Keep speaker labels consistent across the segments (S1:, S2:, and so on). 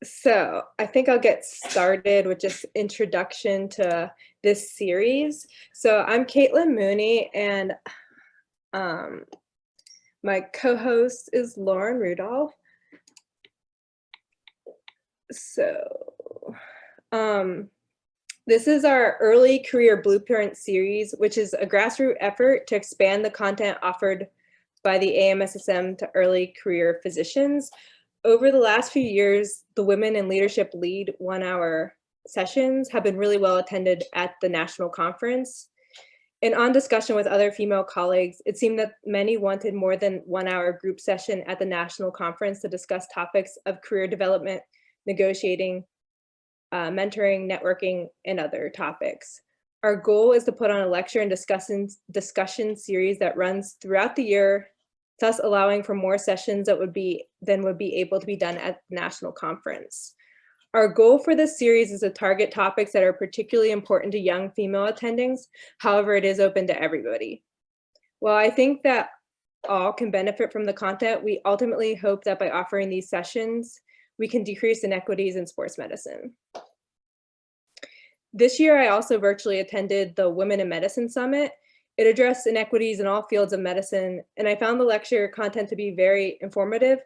S1: So I think I'll get started with just introduction to this series. So I'm Caitlyn Mooney, and um, my co-host is Lauren Rudolph. So this is our Early Career Blueprint series, which is a grassroots effort to expand the content offered by the AMSSM to early career physicians. Over the last few years, the Women in Leadership Lead 1-hour sessions have been really well attended at the national conference. And on discussion with other female colleagues, it seemed that many wanted more than 1-hour group session at the national conference to discuss topics of career development, negotiating, mentoring, networking, and other topics. Our goal is to put on a lecture and discussion series that runs throughout the year, thus allowing for more sessions that would be able to be done at the national conference. Our goal for this series is to target topics that are particularly important to young female attendings. However, it is open to everybody. While I think that all can benefit from the content, we ultimately hope that by offering these sessions, we can decrease inequities in sports medicine. This year, I also virtually attended the Women in Medicine Summit. It addressed inequities in all fields of medicine, and I found the lecture content to be very informative,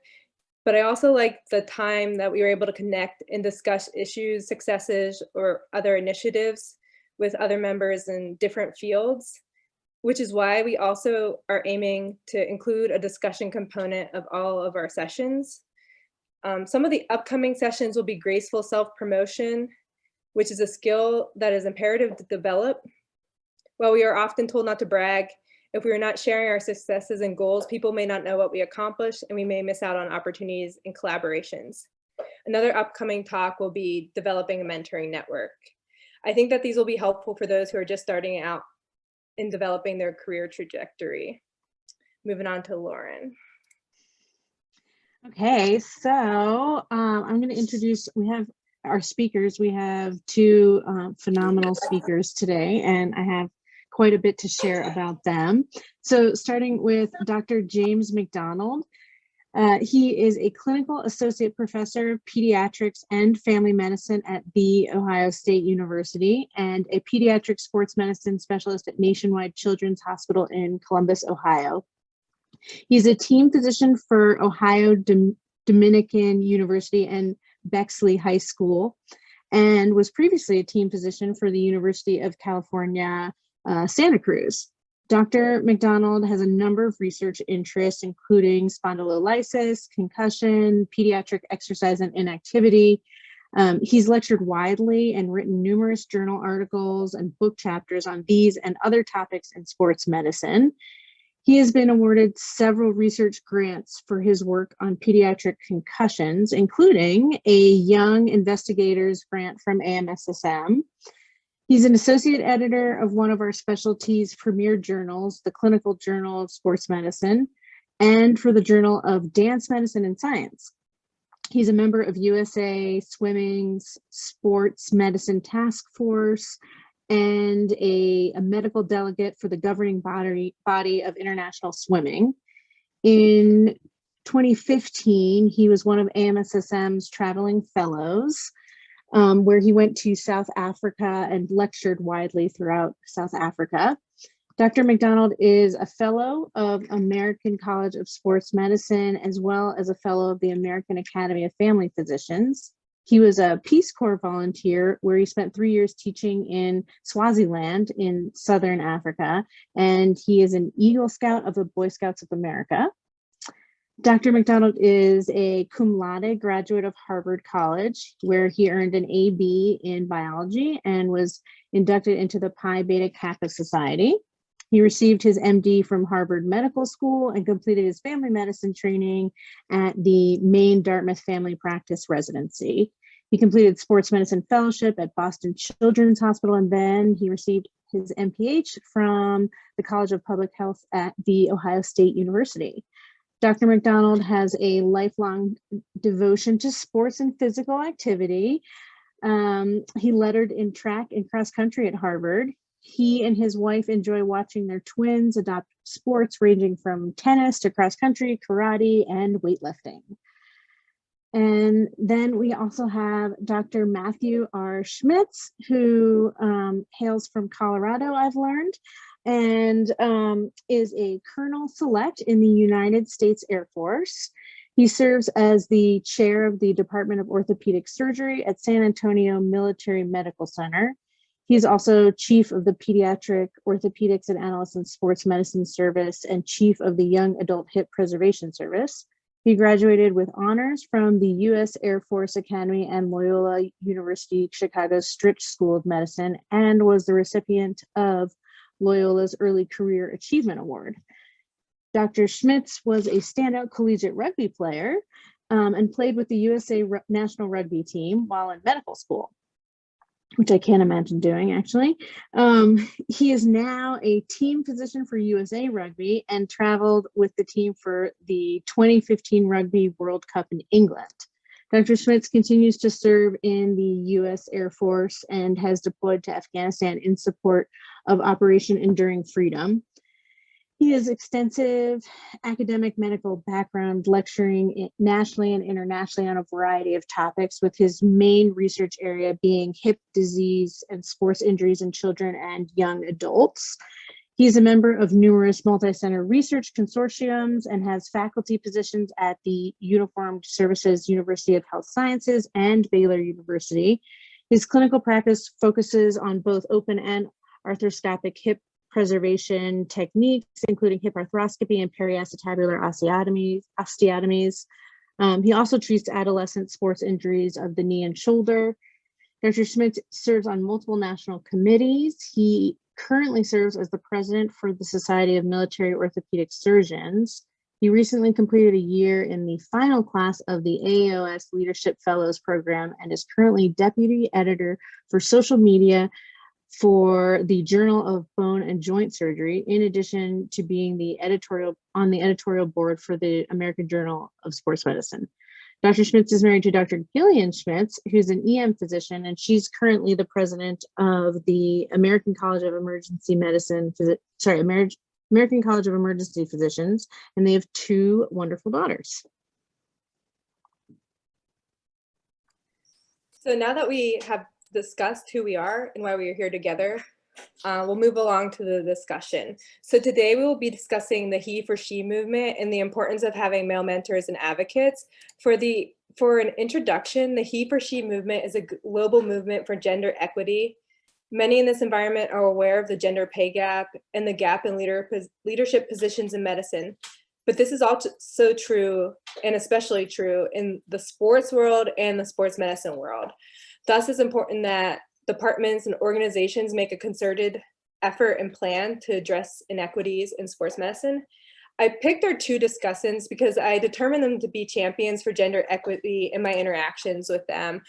S1: but I also liked the time that we were able to connect and discuss issues, successes, or other initiatives with other members in different fields, which is why we also are aiming to include a discussion component of all of our sessions. Some of the upcoming sessions will be graceful self-promotion, which is a skill that is imperative to develop. While we are often told not to brag, if we are not sharing our successes and goals, people may not know what we accomplished, and we may miss out on opportunities and collaborations. Another upcoming talk will be developing a mentoring network. I think that these will be helpful for those who are just starting out in developing their career trajectory. Moving on to Lauren.
S2: Okay, so I'm going to introduce, we have our speakers. We have two phenomenal speakers today, and I have quite a bit to share about them. So starting with Dr. James MacDonald. He is a clinical associate professor of pediatrics and family medicine at The Ohio State University and a pediatric sports medicine specialist at Nationwide Children's Hospital in Columbus, Ohio. He's a team physician for Ohio Dominican University and Bexley High School, and was previously a team physician for the University of California, Santa Cruz. Dr. MacDonald has a number of research interests, including spondylolysis, concussion, pediatric exercise and inactivity. He's lectured widely and written numerous journal articles and book chapters on these and other topics in sports medicine. He has been awarded several research grants for his work on pediatric concussions, including a Young Investigators Grant from AMSSM. He's an associate editor of one of our specialty's premier journals, the Clinical Journal of Sports Medicine, and for the Journal of Dance Medicine and Science. He's a member of USA Swimming's Sports Medicine Task Force and a medical delegate for the governing body of international swimming. In 2015, he was one of AMSSM's traveling fellows, where he went to South Africa and lectured widely throughout South Africa. Dr. MacDonald is a fellow of American College of Sports Medicine, as well as a fellow of the American Academy of Family Physicians. He was a Peace Corps volunteer where he spent 3 years teaching in Swaziland in Southern Africa, and he is an Eagle Scout of the Boy Scouts of America. Dr. MacDonald is a cum laude graduate of Harvard College, where he earned an AB in biology and was inducted into the Pi Beta Kappa Society. He received his MD from Harvard Medical School and completed his family medicine training at the Maine Dartmouth Family Practice Residency. He completed sports medicine fellowship at Boston Children's Hospital, and then he received his MPH from the College of Public Health at The Ohio State University. Dr. MacDonald has a lifelong devotion to sports and physical activity. He lettered in track and cross country at Harvard. He and his wife enjoy watching their twins adopt sports ranging from tennis to cross country, karate, and weightlifting. And then we also have Dr. Matthew R. Schmitz, who hails from Colorado, I've learned, and is a Colonel Select in the United States Air Force. He serves as the chair of the Department of Orthopedic Surgery at San Antonio Military Medical Center. He's also chief of the Pediatric Orthopedics and Adolescent Sports Medicine Service and chief of the Young Adult Hip Preservation Service. He graduated with honors from the U.S. Air Force Academy and Loyola University Chicago's Stritch School of Medicine and was the recipient of Loyola's Early Career Achievement Award. Dr. Schmitz was a standout collegiate rugby player and played with the USA national rugby team while in medical school, which I can't imagine doing, actually. He is now a team physician for USA Rugby and traveled with the team for the 2015 Rugby World Cup in England. Dr. Schmitz continues to serve in the U.S. Air Force and has deployed to Afghanistan in support of Operation Enduring Freedom. He has extensive academic medical background, lecturing nationally and internationally on a variety of topics, with his main research area being hip disease and sports injuries in children and young adults. He's a member of numerous multi-center research consortiums and has faculty positions at the Uniformed Services University of Health Sciences and Baylor University. His clinical practice focuses on both open and arthroscopic hip preservation techniques, including hip arthroscopy and periacetabular osteotomies. He also treats adolescent sports injuries of the knee and shoulder. Dr. Schmitz serves on multiple national committees. He currently serves as the president for the Society of Military Orthopedic Surgeons. He recently completed a year in the final class of the AAOS Leadership Fellows Program and is currently deputy editor for social media for the Journal of Bone and Joint Surgery, in addition to being on the editorial board for the American Journal of Sports Medicine. Dr. Schmitz is married to Dr. Gillian Schmitz, who's an EM physician, and she's currently the president of the American College of Emergency Physicians, and they have two wonderful daughters.
S1: So now that we have discussed who we are and why we are here together, we'll move along to the discussion. So today we will be discussing the HeForShe movement and the importance of having male mentors and advocates. For an introduction, the HeForShe movement is a global movement for gender equity. Many in this environment are aware of the gender pay gap and the gap in leadership positions in medicine. But this is also true, and especially true, in the sports world and the sports medicine world. Thus, it's important that departments and organizations make a concerted effort and plan to address inequities in sports medicine. I picked our two discussants because I determined them to be champions for gender equity in my interactions with them.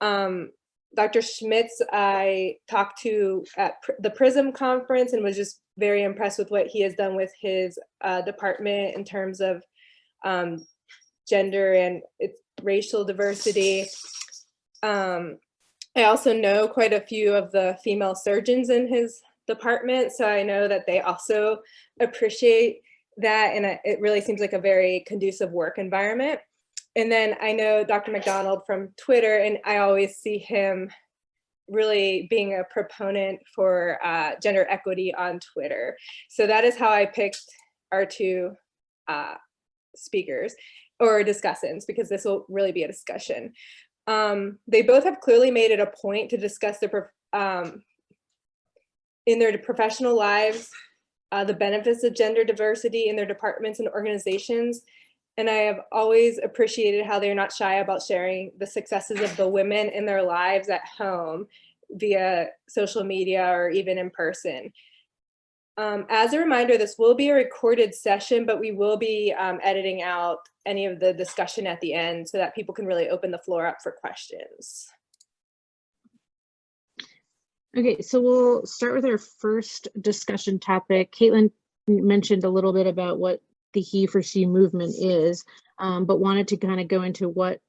S1: Dr. Schmitz, I talked to at the PRISM conference and was just very impressed with what he has done with his department in terms of gender and its racial diversity. I also know quite a few of the female surgeons in his department, so I know that they also appreciate that, and it really seems like a very conducive work environment. And then I know Dr. MacDonald from Twitter, and I always see him really being a proponent for gender equity on Twitter. So that is how I picked our two speakers or discussants, because this will really be a discussion. They both have clearly made it a point to discuss in their professional lives the benefits of gender diversity in their departments and organizations. And I have always appreciated how they're not shy about sharing the successes of the women in their lives at home via social media or even in person. As a reminder, this will be a recorded session, but we will be editing out any of the discussion at the end so that people can really open the floor up for questions.
S2: Okay, so we'll start with our first discussion topic. Caitlyn mentioned a little bit about what the HeForShe movement is, but wanted to kind of go into what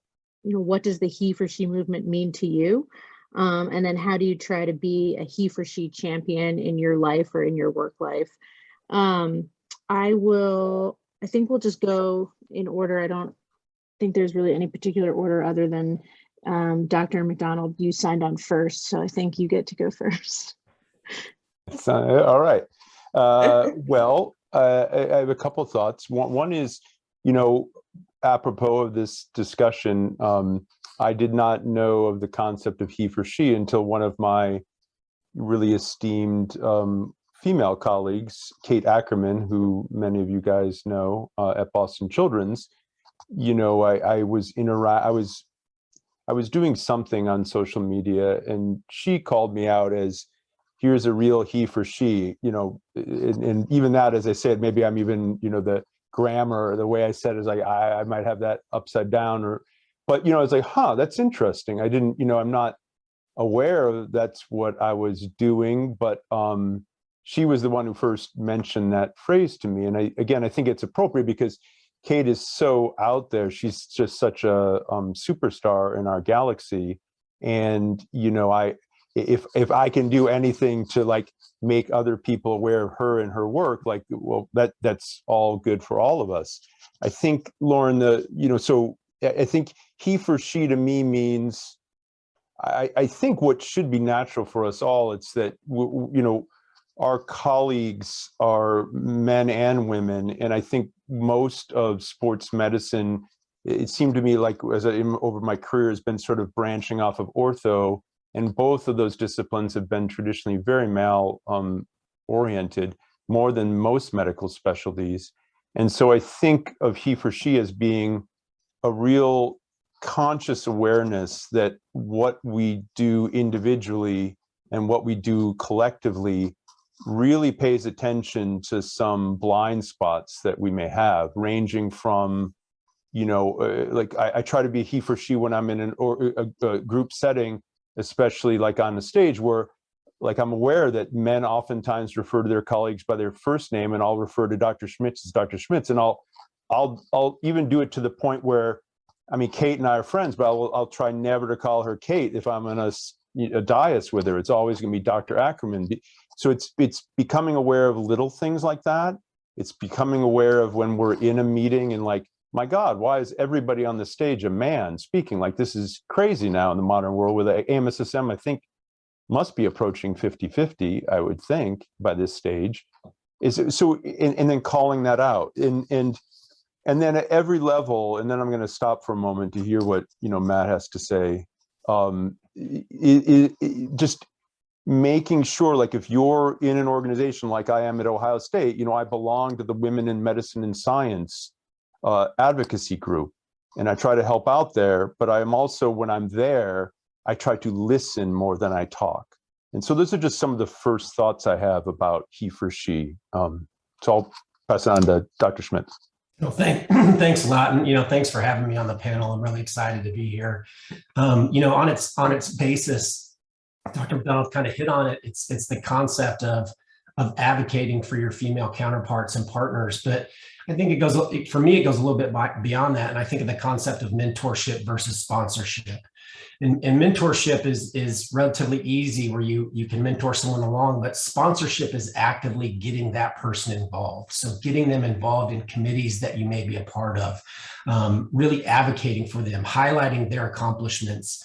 S2: does the HeForShe movement mean to you? And then how do you try to be a HeForShe champion in your life or in your work life? I think we'll just go in order. I don't think there's really any particular order other than Dr. MacDonald, you signed on first, so I think you get to go first.
S3: All right. Well, I have a couple thoughts. One is, apropos of this discussion, I did not know of the concept of he for she until one of my really esteemed female colleagues, Kate Ackerman, who many of you guys know at Boston Children's. I was doing something on social media, and she called me out as, here's a real he for she, and even that, as I said, maybe I'm even, the grammar or the way I said it is like, I might have that upside down, but I was like, that's interesting. I didn't, I'm not aware of that's what I was doing, but she was the one who first mentioned that phrase to me. And I think it's appropriate because Kate is so out there. She's just such a superstar in our galaxy. And, if I can do anything to like make other people aware of her and her work, like, well, that's all good for all of us. I think, Lauren, so I think he for she to me means, I think what should be natural for us all, it's that, our colleagues are men and women. And I think most of sports medicine, it seemed to me like over my career has been sort of branching off of ortho. And both of those disciplines have been traditionally very male oriented, more than most medical specialties. And so I think of he for she as being a real conscious awareness that what we do individually and what we do collectively really pays attention to some blind spots that we may have, ranging from, like I try to be he for she when I'm in a group setting, especially like on the stage where like I'm aware that men oftentimes refer to their colleagues by their first name, and I'll refer to Dr. Schmitz as Dr. Schmitz, and I'll even do it to the point where, I mean, Kate and I are friends, but I'll try never to call her Kate if I'm in a dais with her. It's always going to be Dr. Ackerman. So it's becoming aware of little things like that. It's becoming aware of when we're in a meeting and like, my God, why is everybody on the stage a man speaking? Like, this is crazy now in the modern world with AMSSM, I think must be approaching 50-50, I would think, by this stage. And then calling that out. And then at every level, and then I'm going to stop for a moment to hear what, Matt has to say. Just making sure, like if you're in an organization like I am at Ohio State, I belong to the Women in Medicine and Science advocacy group, and I try to help out there, but I am also, when I'm there, I try to listen more than I talk. And so those are just some of the first thoughts I have about he for she. So I'll pass it on to Dr. Schmitz.
S4: Thanks a lot. And, thanks for having me on the panel. I'm really excited to be here. On its basis, Dr. MacDonald kind of hit on it. It's the concept of advocating for your female counterparts and partners. But I think it goes a little bit beyond that. And I think of the concept of mentorship versus sponsorship. And mentorship is relatively easy, where you can mentor someone along, but sponsorship is actively getting that person involved. So getting them involved in committees that you may be a part of, really advocating for them, highlighting their accomplishments,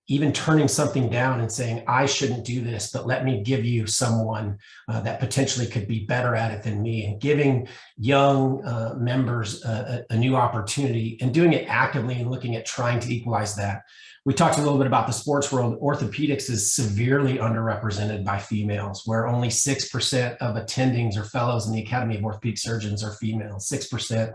S4: even turning something down and saying, I shouldn't do this, but let me give you someone that potentially could be better at it than me, and giving young members a new opportunity, and doing it actively and looking at trying to equalize that. We talked a little bit about the sports world. Orthopedics is severely underrepresented by females, where only 6% of attendings or fellows in the Academy of Orthopedic Surgeons are female, 6%.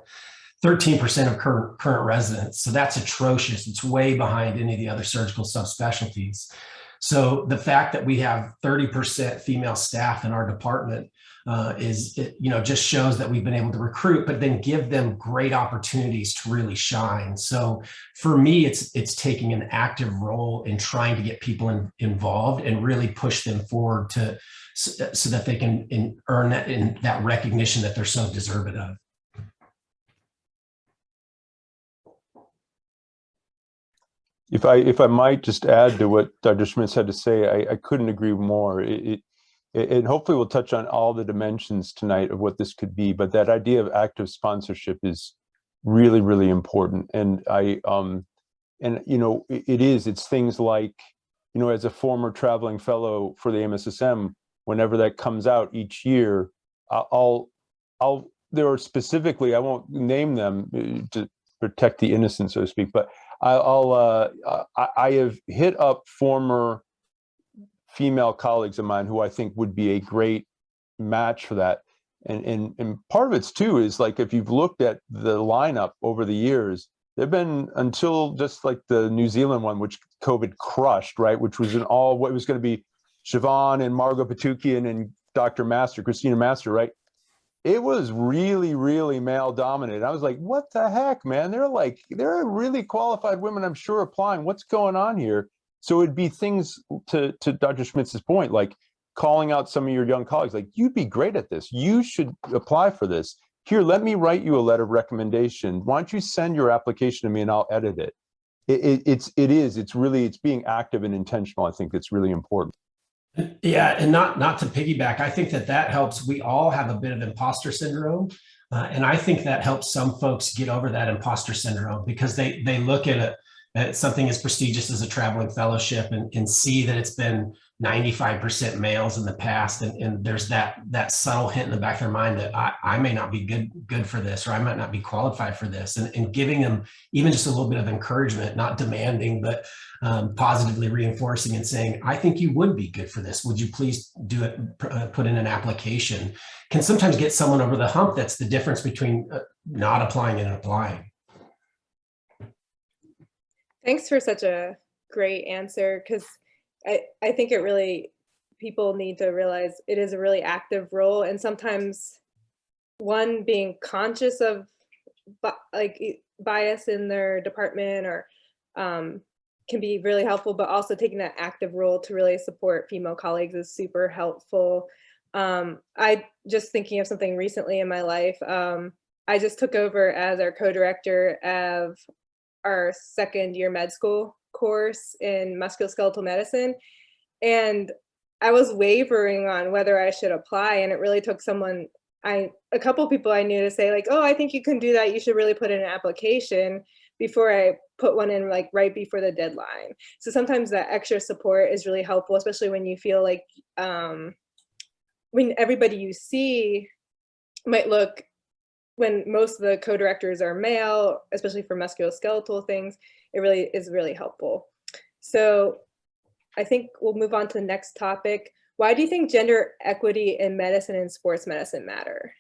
S4: 13% of current residents. So that's atrocious. It's way behind any of the other surgical subspecialties. So the fact that we have 30% female staff in our department just shows that we've been able to recruit, but then give them great opportunities to really shine. So for me, it's taking an active role in trying to get people involved and really push them forward so that they can earn that recognition that they're so deserving of.
S3: If I might just add to what Dr. Schmitz had to say, I couldn't agree more. And hopefully we'll touch on all the dimensions tonight of what this could be, but that idea of active sponsorship is really, really important. And it's things like, as a former traveling fellow for the MSSM, whenever that comes out each year, there are specifically, I won't name them to protect the innocent, so to speak, but I have hit up former female colleagues of mine who I think would be a great match for that. And part of it's too is like, if you've looked at the lineup over the years, there've been, until just like the New Zealand one, which COVID crushed, right? Which was what was going to be Siobhan and Margot Patukian and Dr. Master, Christina Master, right? It was really, really male dominated. I was like, what the heck, man? There are really qualified women, I'm sure, applying. What's going on here? So it'd be things to Dr. Schmitz's point, like calling out some of your young colleagues, like, you'd be great at this. You should apply for this. Here, let me write you a letter of recommendation. Why don't you send your application to me and I'll edit it? It's being active and intentional. I think it's really important.
S4: Yeah, and not to piggyback, I think that helps. We all have a bit of imposter syndrome, and I think that helps some folks get over that imposter syndrome, because they look at something as prestigious as a traveling fellowship and see that it's been 95% males in the past, and there's that subtle hint in the back of their mind that I may not be good for this, or I might not be qualified for this, and giving them even just a little bit of encouragement, not demanding, but positively reinforcing and saying, I think you would be good for this. Would you please do it, put in an application, can sometimes get someone over the hump. That's the difference between not applying and applying.
S1: Thanks for such a great answer, because I think people need to realize it is a really active role, and sometimes one being conscious of bias in their department or can be really helpful, but also taking that active role to really support female colleagues is super helpful. I just thinking of something recently in my life. I just took over as our co-director of our second year med school course in musculoskeletal medicine. And I was wavering on whether I should apply. And it really took a couple people I knew to say, like, oh, I think you can do that. You should really put in an application, before I put one in like right before the deadline. So sometimes that extra support is really helpful, especially when you feel like when everybody you see might look, when most of the co-directors are male, especially for musculoskeletal things, it really is really helpful. So I think we'll move on to the next topic. Why do you think gender equity in medicine and sports medicine matter?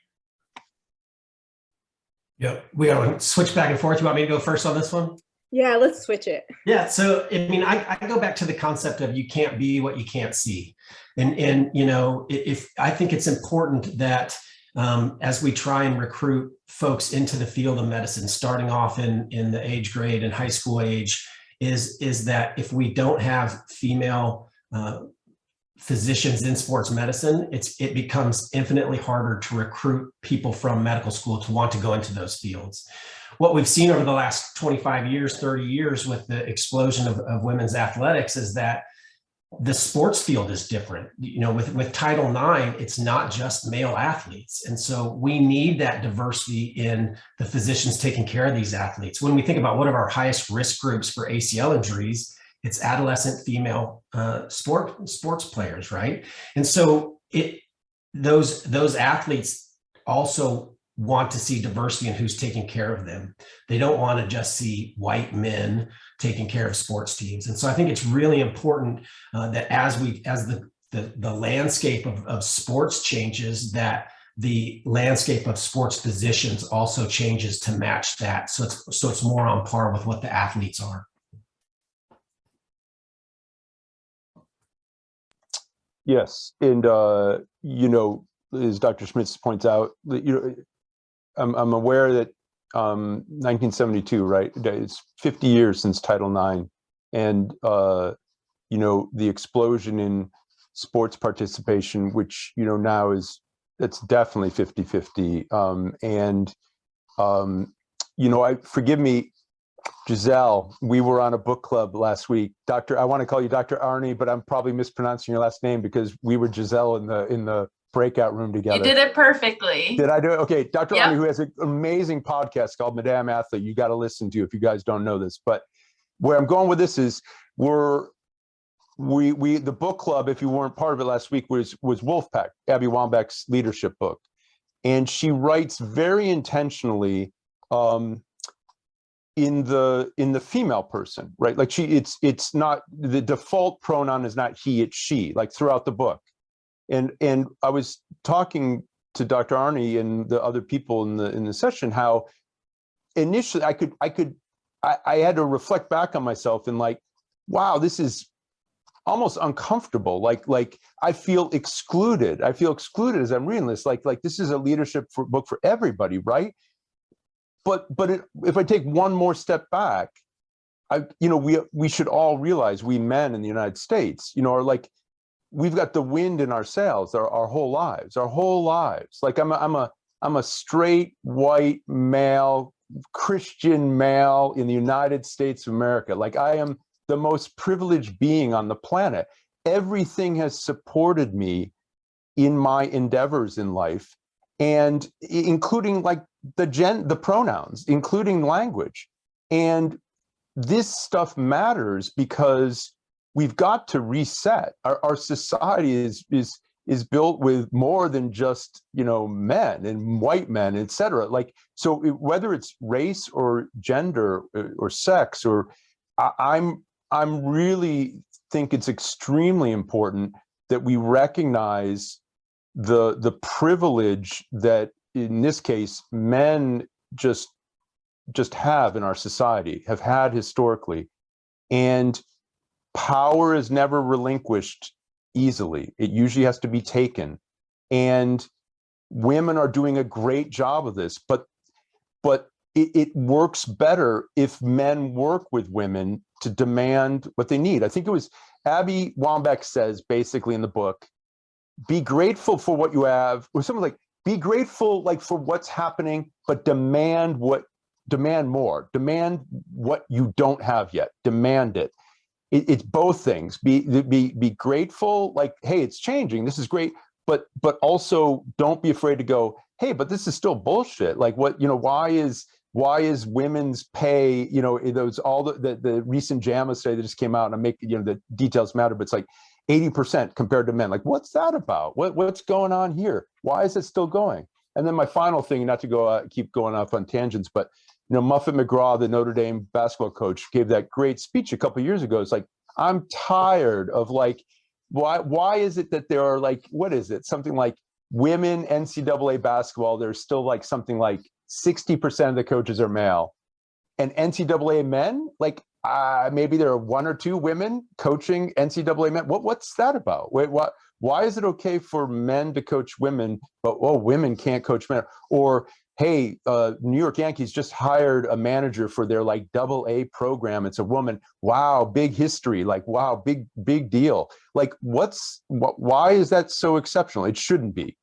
S4: Yeah, we gotta switch back and forth. You want me to go first on this one?
S1: Yeah, let's switch it.
S4: Yeah, so I mean, I go back to the concept of you can't be what you can't see. And if I think it's important that as we try and recruit folks into the field of medicine, starting off in the age grade and high school age, is that if we don't have female physicians in sports medicine, it becomes infinitely harder to recruit people from medical school to want to go into those fields. What we've seen over the last 25 years, 30 years with the explosion of women's athletics is that the sports field is different. With Title IX, it's not just male athletes. And so we need that diversity in the physicians taking care of these athletes. When we think about what are our highest risk groups for ACL injuries, it's adolescent female sports players, right? And so those athletes also want to see diversity in who's taking care of them. They don't want to just see white men taking care of sports teams. And so I think it's really important that as the landscape of sports changes, that the landscape of sports physicians also changes to match that. So it's more on par with what the athletes are.
S3: Yes, and as Dr. Schmitz points out, I'm aware that 1972, right? It's 50 years since Title IX, and the explosion in sports participation, which now it's definitely 50-50. Forgive me, Giselle, we were on a book club last week. I want to call you Dr. Arnie, but I'm probably mispronouncing your last name because we were Giselle in the breakout room together.
S5: You did it perfectly.
S3: Did I do it? Okay. Dr.
S5: Yep.
S3: Arnie, who has an amazing podcast called Madame Athlete, you got to listen to if you guys don't know this. But where I'm going with this is the book club, if you weren't part of it last week, was Wolfpack, Abby Wambach's leadership book. And she writes very intentionally in the female person, right? Like it's not, the default pronoun is not he, it's she, like throughout the book. And I was talking to Dr. Arnie and the other people in the session, how initially I had to reflect back on myself and like, wow, this is almost uncomfortable. Like I feel excluded. I feel excluded as I'm reading this. Like this is a leadership book for everybody, right? But if I take one more step back, we should all realize, we men in the United States, are like, we've got the wind in our sails our whole lives. Like I'm a straight white male, Christian male in the United States of America. Like I am the most privileged being on the planet. Everything has supported me in my endeavors in life, and including like the pronouns, including language. And this stuff matters because we've got to reset. Our society is built with more than just, men and white men, et cetera. Like, so whether it's race or gender or sex, or I'm really think it's extremely important that we recognize the privilege that, in this case, men just have in our society, have had historically. And power is never relinquished easily. It usually has to be taken. And women are doing a great job of this, but it works better if men work with women to demand what they need. I think it was Abby Wambach says basically in the book, be grateful for what you have, or something like, be grateful like for what's happening, but demand more, demand what you don't have yet, demand it. It's both things. Be grateful, like, hey, it's changing, this is great, but also don't be afraid to go, hey, but this is still bullshit. Like, what, why is women's pay, those, all the recent JAMA study that just came out, and I'm making, the details matter, but it's like 80% compared to men. Like, what's that about? What's going on here? Why is it still going? And then my final thing, not to go keep going off on tangents, but Muffet McGraw, the Notre Dame basketball coach, gave that great speech a couple of years ago. It's like, I'm tired of like, why is it that there are like, what is it? Something like women NCAA basketball, there's still like something like 60% of the coaches are male. And NCAA men, like maybe there are one or two women coaching NCAA men. What's that about? Why is it okay for men to coach women, but women can't coach men? Or hey, New York Yankees just hired a manager for their like AA program. It's a woman. Wow, big history. Like, wow, big deal. Like, why is that so exceptional? It shouldn't be.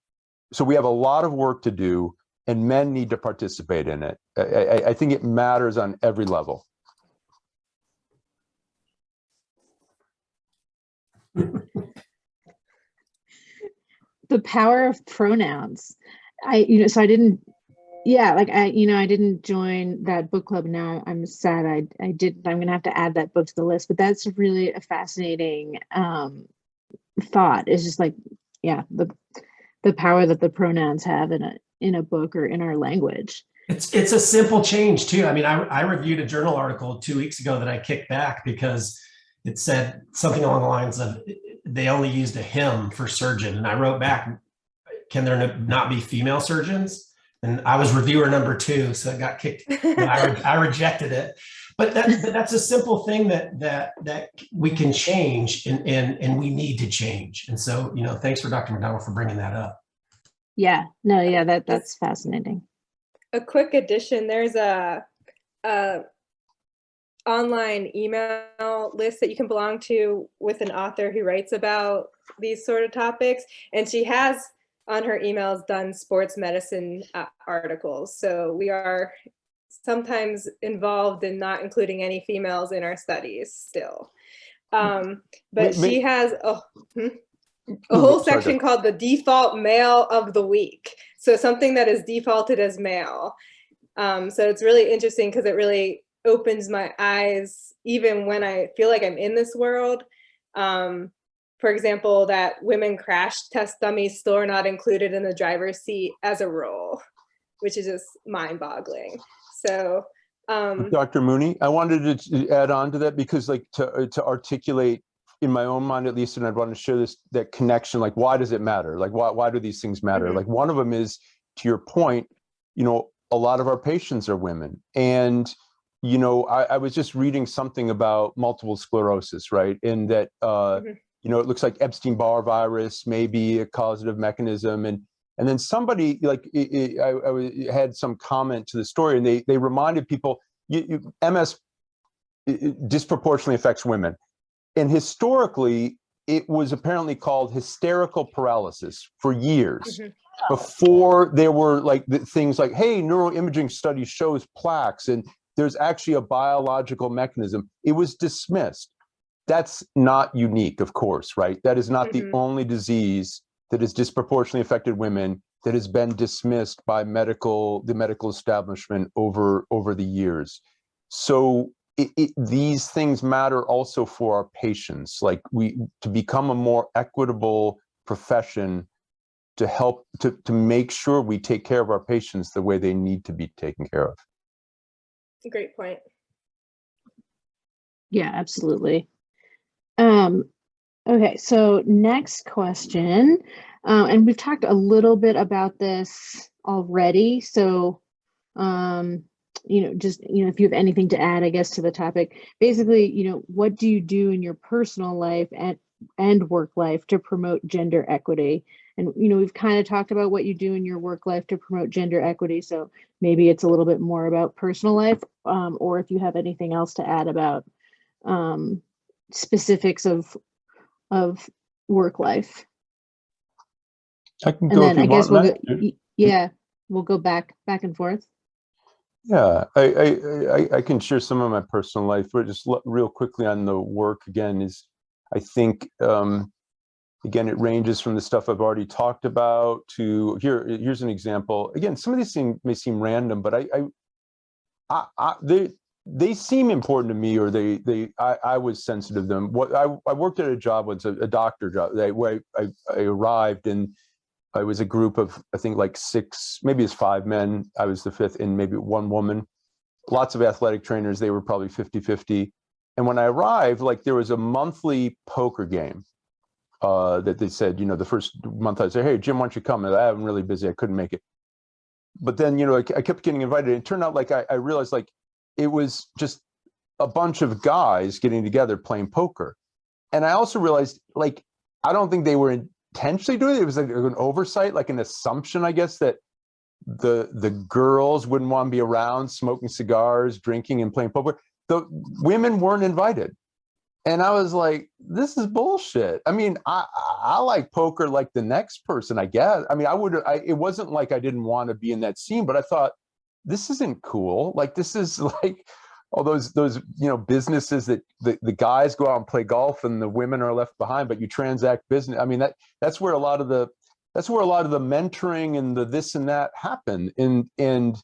S3: So we have a lot of work to do, and men need to participate in it. I think it matters on every level.
S2: The power of pronouns. I didn't join that book club. Now I'm sad I didn't. I'm gonna have to add that book to the list, but that's really a fascinating thought. It's just like, yeah, the power that the pronouns have in a book or in our language.
S4: It's a simple change too. I mean, I reviewed a journal article 2 weeks ago that I kicked back because it said something along the lines of, they only used a him for surgeon. And I wrote back, can there not be female surgeons? And I was reviewer number 2, so it got kicked. I rejected it. But that's a simple thing that we can change, and we need to change. And so, thanks for Dr. MacDonald for bringing that up.
S2: Yeah, no, yeah, that's fascinating.
S1: A quick addition, there's a online email list that you can belong to with an author who writes about these sort of topics. And she has on her emails done sports medicine articles. So we are sometimes involved in not including any females in our studies still. But she has, a whole
S3: Sorry,
S1: section called the default male of the week. So something that is defaulted as male. So it's really interesting because it really opens my eyes, even when I feel like I'm in this world. For example, that women crash test dummies still are not included in the driver's seat as a rule, which is just mind-boggling. So,
S3: Dr. Mooney, I wanted to add on to that because, like, to articulate in my own mind at least, and I'd want to share this, that connection, like, why does it matter? Like, why do these things matter? Like, one of them is, to your point, you know, a lot of our patients are women. And, you know, I was just reading something about multiple sclerosis, right? And that, you know, it looks like Epstein-Barr virus may be a causative mechanism. And then somebody, like, I had some comment to the story, and they reminded people, MS disproportionately affects women. And historically, it was apparently called hysterical paralysis for years. Before there were like things like, hey, neuroimaging study shows plaques, and there's actually a biological mechanism. It was dismissed. That's not unique, of course, right? That is not the only disease that has disproportionately affected women that has been dismissed by the medical establishment over the years. So these things matter also for our patients, like to become a more equitable profession, to help to make sure we take care of our patients the way they need to be taken care of.
S1: Great point.
S2: Yeah, absolutely. Okay, so next question, and we've talked a little bit about this already. So, you know, just, you know, if you have anything to add, I guess, to the topic, basically, you know, what do you do in your personal life and work life to promote gender equity? And, you know, we've kind of talked about what you do in your work life to promote gender equity. So maybe it's a little bit more about personal life, or if you have anything else to add about specifics of work life.
S3: I can
S2: And
S3: go
S2: then
S3: if you
S2: I guess
S3: want,
S2: we'll go, yeah, we'll go back and forth.
S3: Yeah, I can share some of my personal life, but just real quickly on the work again is, I think, again, it ranges from the stuff I've already talked about to here's an example. Again, some of these things may seem random, but they seem important to me, or I was sensitive to them. I worked at a job, was a doctor job, where I arrived, and I was a group of, I think, like 6, maybe it's 5 men. I was the 5th, and maybe 1 woman. Lots of athletic trainers. They were probably 50-50. And when I arrived, like, there was a monthly poker game that they said, you know, the first month I said, hey, Jim, why don't you come? And I'm really busy. I couldn't make it. But then, you know, I kept getting invited. It turned out, like, I realized, like, it was just a bunch of guys getting together playing poker. And I also realized, like, I don't think they were intentionally doing it. It was like an oversight, like an assumption, I guess, that the girls wouldn't want to be around smoking cigars, drinking, and playing poker. The women weren't invited. And I was like, this is bullshit. I mean, I like poker like the next person, I guess. I mean, it wasn't like I didn't want to be in that scene, but I thought, this isn't cool. Like, this is like all those, you know, businesses that the guys go out and play golf and the women are left behind, but you transact business. I mean, that's where a lot of the mentoring and the this and that happen. And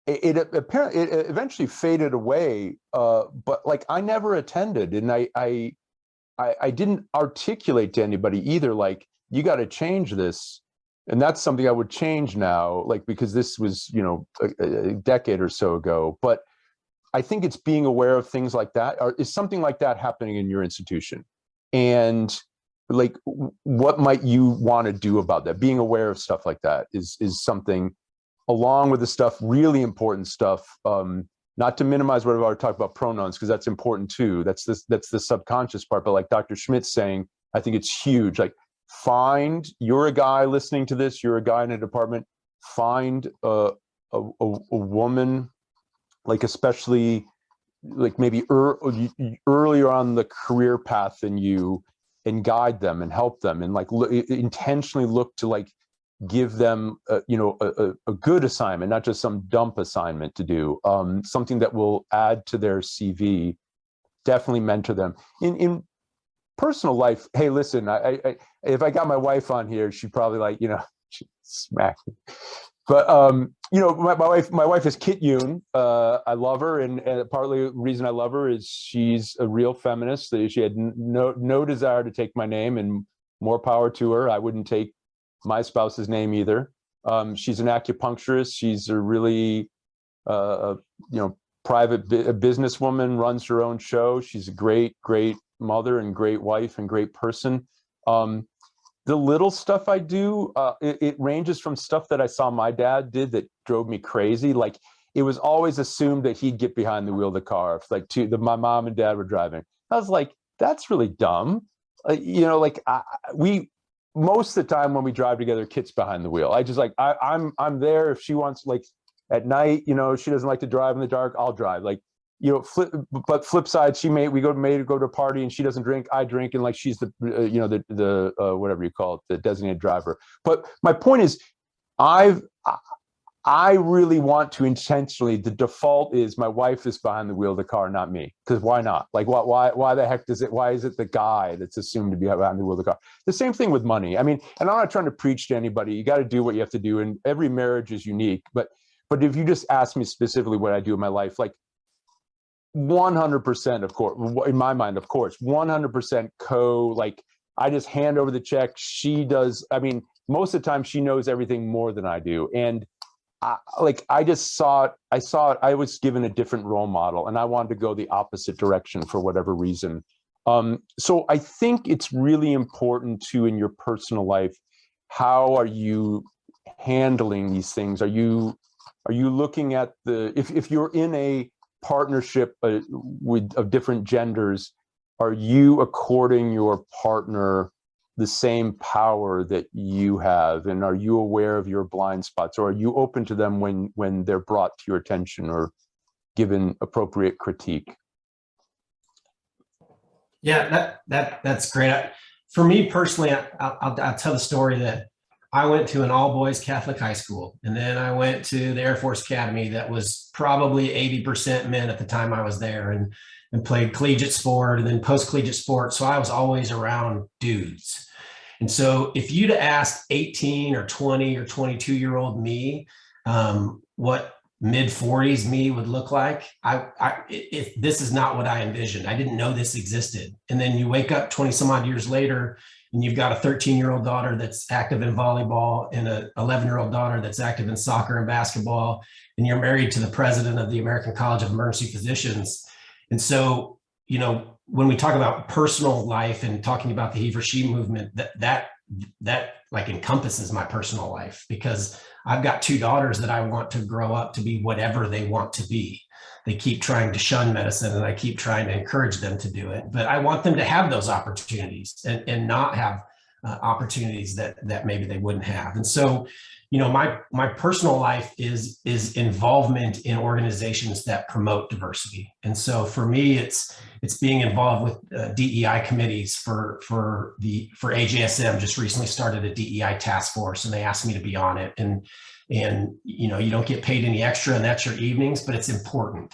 S3: it apparently it eventually faded away. But like, I never attended, and I didn't articulate to anybody either, like, you got to change this. And that's something I would change now, like, because this was, you know, a decade or so ago. But I think it's being aware of things like that. Is something like that happening in your institution? And, like, what might you want to do about that? Being aware of stuff like that is something, along with the stuff, really important stuff. Not to minimize what I've already talked about, pronouns, because that's important too. That's the subconscious part. But like Dr. Schmitz saying, I think it's huge. Like, you're a guy listening to this, you're a guy in a department, find a woman, like, especially, like, maybe earlier on the career path than you, and guide them and help them, and, like, intentionally look to, like, give them you know, a good assignment, not just some dump assignment to do, something that will add to their CV. Definitely mentor them. personal life, hey, listen, I if I got my wife on here, she'd probably like, she'd smack me. But my wife is Kit Yoon. I love her, and partly the reason I love her is she's a real feminist. She had no desire to take my name, and more power to her. I wouldn't take my spouse's name either. She's an acupuncturist. She's a really private businesswoman, runs her own show. She's a great mother and great wife and great person. The little stuff I do, it ranges from stuff that I saw my dad did that drove me crazy. Like, it was always assumed that he'd get behind the wheel of the car if my mom and dad were driving. I was like, that's really dumb. We most of the time when we drive together, Kit's behind the wheel. I just like I'm there if she wants, like at night, she doesn't like to drive in the dark, I'll drive. Like, but flip side, we go to a party and she doesn't drink, I drink, and like she's the whatever you call it, the designated driver. But my point is, I really want to intentionally, the default is my wife is behind the wheel of the car, not me. Because why not? Like, why the heck why is it the guy that's assumed to be behind the wheel of the car? The same thing with money. I mean, and I'm not trying to preach to anybody. You got to do what you have to do, and every marriage is unique. But if you just ask me specifically what I do in my life, like 100%, of course, in my mind, of course, 100% like I just hand over the check. She does. I mean, most of the time she knows everything more than I do. And I just saw it. I was given a different role model, and I wanted to go the opposite direction for whatever reason. So I think it's really important to, in your personal life, how are you handling these things? Are you looking at if you're in a partnership of different genders, are you according your partner the same power that you have, and are you aware of your blind spots, or are you open to them when they're brought to your attention or given appropriate critique?
S4: Yeah, that's great. For me personally, I'll tell the story that I went to an all-boys Catholic high school, and then I went to the Air Force Academy that was probably 80% men at the time I was there, and played collegiate sport and then post-collegiate sport. So I was always around dudes. And so if you'd asked 18 or 20 or 22-year-old me what mid-40s me would look like, this is not what I envisioned. I didn't know this existed. And then you wake up 20 some odd years later, and you've got a 13-year-old daughter that's active in volleyball and an 11-year-old daughter that's active in soccer and basketball, and you're married to the president of the American College of Emergency Physicians. And so, when we talk about personal life and talking about the HeForShe movement, that like encompasses my personal life, because I've got two daughters that I want to grow up to be whatever they want to be. They keep trying to shun medicine, and I keep trying to encourage them to do it. But I want them to have those opportunities and not have opportunities that maybe they wouldn't have. And so, my personal life is involvement in organizations that promote diversity. And so for me, it's being involved with DEI committees. For AJSM just recently started a DEI task force, and they asked me to be on it. And you don't get paid any extra, and that's your evenings, but it's important.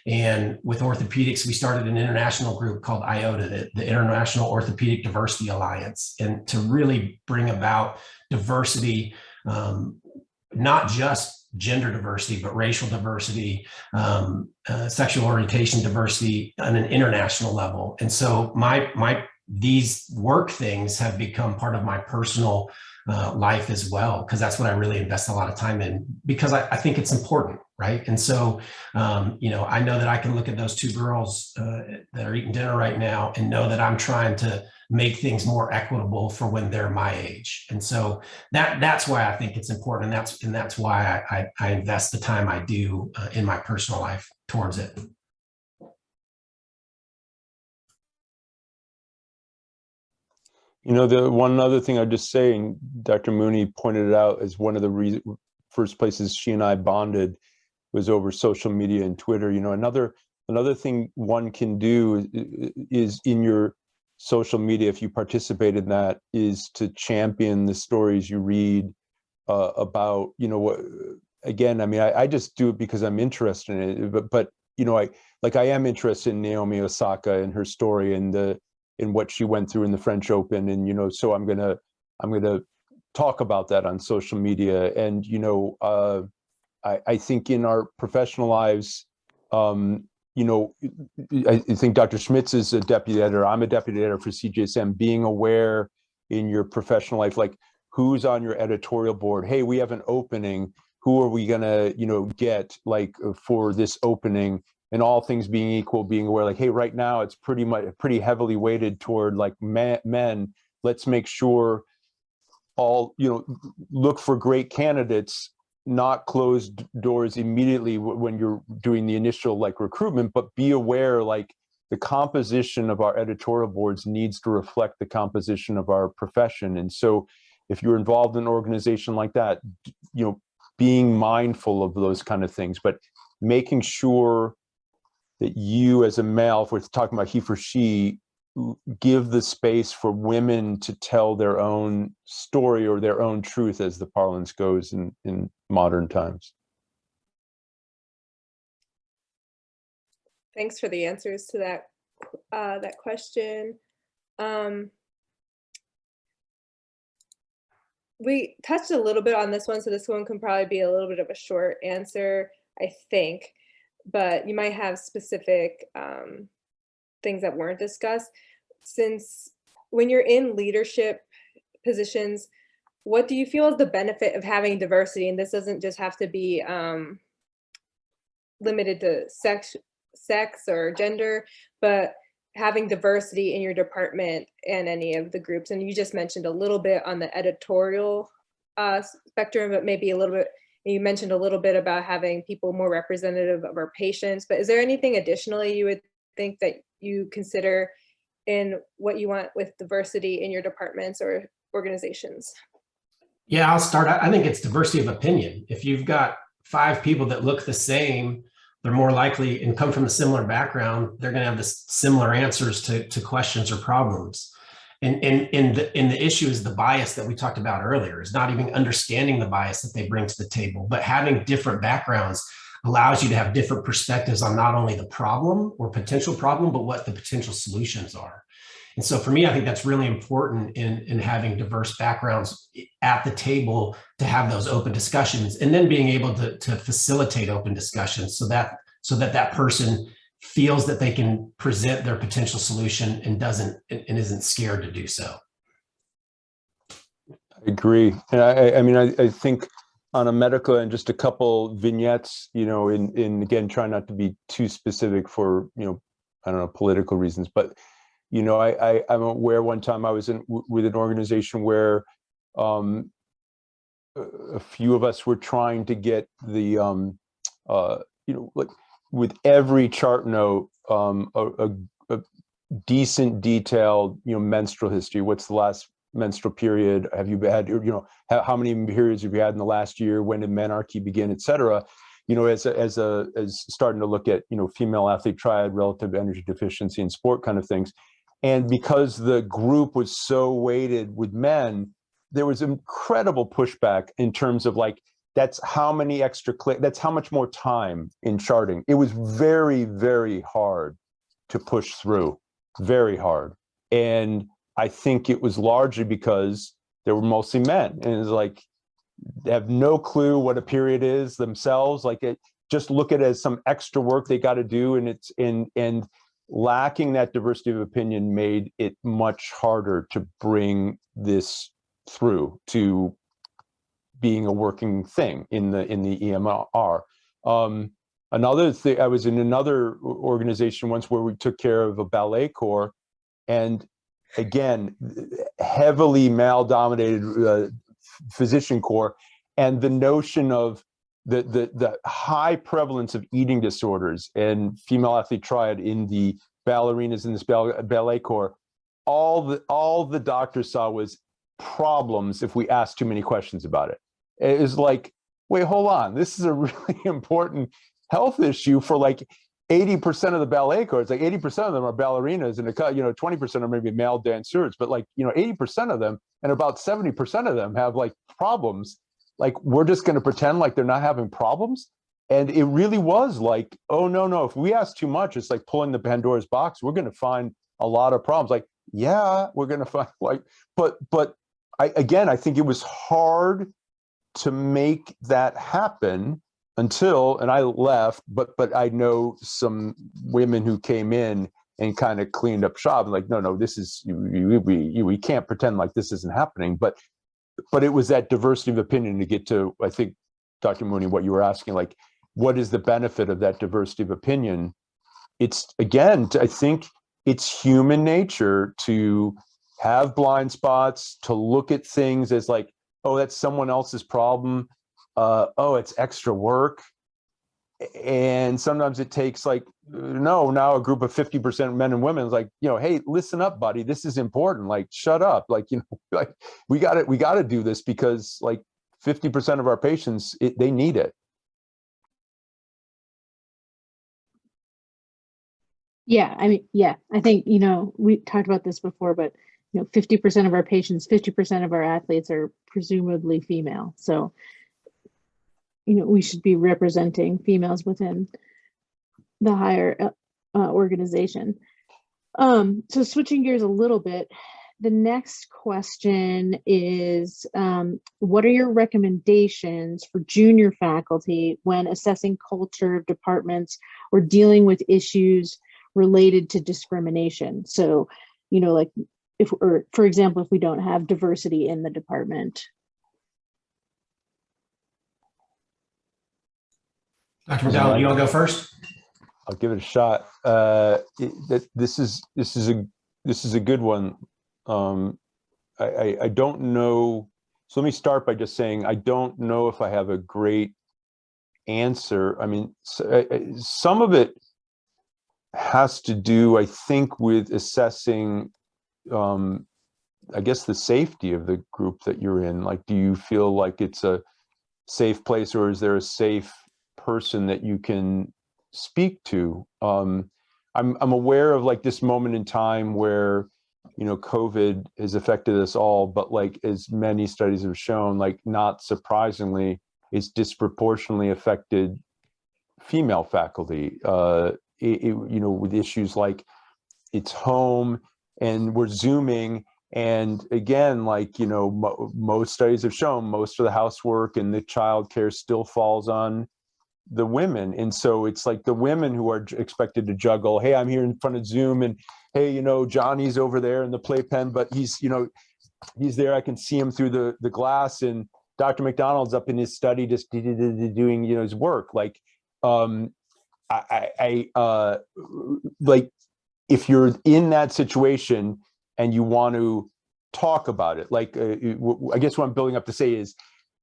S4: And with orthopedics, we started an international group called IOTA, the International Orthopedic Diversity Alliance, and to really bring about diversity, not just gender diversity, but racial diversity, sexual orientation diversity on an international level. And so these work things have become part of my personal life as well, because that's what I really invest a lot of time in, because I think it's important, right? And so, I know that I can look at those two girls that are eating dinner right now and know that I'm trying to make things more equitable for when they're my age. And so that's why I think it's important, and that's why I invest the time I do in my personal life towards it.
S3: The one other thing I'd just say, and Dr. Mooney pointed it out as one of the first places she and I bonded was over social media and Twitter. Another thing one can do is in your social media, if you participate in that, is to champion the stories you read about, what, again, I mean, I just do it because I'm interested in it, but I am interested in Naomi Osaka and her story, and the in what she went through in the French Open. And, so I'm going to talk about that on social media. And, I think in our professional lives, I think Dr. Schmitz is a deputy editor. I'm a deputy editor for CJSM. Being aware in your professional life, like who's on your editorial board? Hey, we have an opening. Who are we gonna, get like for this opening? And all things being equal, being aware, like, hey, right now it's pretty heavily weighted toward like men. Let's make sure look for great candidates, not close doors immediately when you're doing the initial like recruitment, but be aware like the composition of our editorial boards needs to reflect the composition of our profession. And so if you're involved in an organization like that, being mindful of those kind of things, but making sure that you as a male, if we're talking about he for she, give the space for women to tell their own story or their own truth, as the parlance goes in modern times.
S1: Thanks for the answers to that question. We touched a little bit on this one, so this one can probably be a little bit of a short answer, I think, but you might have specific things that weren't discussed. Since when you're in leadership positions, what do you feel is the benefit of having diversity? And this doesn't just have to be limited to sex or gender, but having diversity in your department and any of the groups. And you just mentioned a little bit on the editorial spectrum, but maybe you mentioned a little bit about having people more representative of our patients, but is there anything additionally you would think that you consider in what you want with diversity in your departments or organizations?
S4: Yeah, I'll start. I think it's diversity of opinion. If you've got 5 people that look the same, they're more likely and come from a similar background, they're going to have the similar answers to questions or problems. And the issue is the bias that we talked about earlier, is not even understanding the bias that they bring to the table, but having different backgrounds allows you to have different perspectives on not only the problem or potential problem, but what the potential solutions are. And so for me, I think that's really important in having diverse backgrounds at the table to have those open discussions, and then being able to facilitate open discussions so that person feels that they can present their potential solution and isn't scared to do so.
S3: I agree. And I think on a medical and just a couple vignettes, in again, trying not to be too specific for, political reasons, but I'm aware one time I was with an organization where a few of us were trying to get the, like with every chart note, a decent detailed, menstrual history. What's the last menstrual period? Have you had, how many periods have you had in the last year? When did menarche begin, et cetera? As starting to look at, female athlete triad, relative energy deficiency in sport kind of things. And because the group was so weighted with men, there was incredible pushback in terms of like, that's how many extra clicks, that's how much more time in charting. It was very, very hard to push through, very hard. And I think it was largely because they were mostly men. And it's like, they have no clue what a period is themselves. Like just look at it as some extra work they got to do. And lacking that diversity of opinion made it much harder to bring this through to being a working thing in the EMR. Another thing, I was in another organization once where we took care of a ballet corps, and again, heavily male-dominated physician corps, and the notion of the high prevalence of eating disorders and female athlete triad in the ballerinas in this ballet corps, all the doctors saw was problems if we asked too many questions about it. It was like, wait, hold on, this is a really important health issue for like 80% of the ballet corps. Like 80% of them are ballerinas, and 20% are maybe male dancers, but like 80% of them and about 70% of them have like problems. Like, we're just going to pretend like they're not having problems. And it really was like, oh, no, if we ask too much, it's like pulling the Pandora's box. We're going to find a lot of problems. Like, yeah, we're going to find like, but I think it was hard to make that happen until, and I left, but I know some women who came in and kind of cleaned up shop, and like, no, this is, we can't pretend like this isn't happening. But it was that diversity of opinion to get to, I think, Dr. Mooney, what you were asking, like, what is the benefit of that diversity of opinion? It's, again, I think it's human nature to have blind spots, to look at things as like, oh, that's someone else's problem. Oh, it's extra work. And sometimes it takes like, no, now a group of 50% men and women is like, hey, listen up, buddy, this is important. Like, shut up. Like, like we got to do this because like 50% of our patients, they need it.
S2: Yeah, I mean, yeah, I think, we talked about this before, but 50% of our patients, 50% of our athletes are presumably female. So, we should be representing females within the higher organization. So switching gears a little bit, the next question is, what are your recommendations for junior faculty when assessing culture of departments or dealing with issues related to discrimination? So, like for example, if we don't have diversity in the department.
S4: Dr. MacDonald, you want to go first?
S3: I'll give it a shot. This is a good one. I don't know. So let me start by just saying, I don't know if I have a great answer. I mean, some of it has to do, I think, with assessing, I guess, the safety of the group that you're in. Like, do you feel like it's a safe place, or is there a safe person that you can speak to? I'm aware of like this moment in time where, COVID has affected us all, but like, as many studies have shown, like, not surprisingly, it's disproportionately affected female faculty, with issues like it's home and we're Zooming. And again, like, most studies have shown most of the housework and the childcare still falls on the women. And so it's like the women who are expected to juggle, hey, I'm here in front of Zoom, and hey, Johnny's over there in the playpen, but he's there, I can see him through the glass, and Dr. MacDonald's up in his study just doing his work. Like, like, if you're in that situation and you want to talk about it, like, I guess what I'm building up to say is,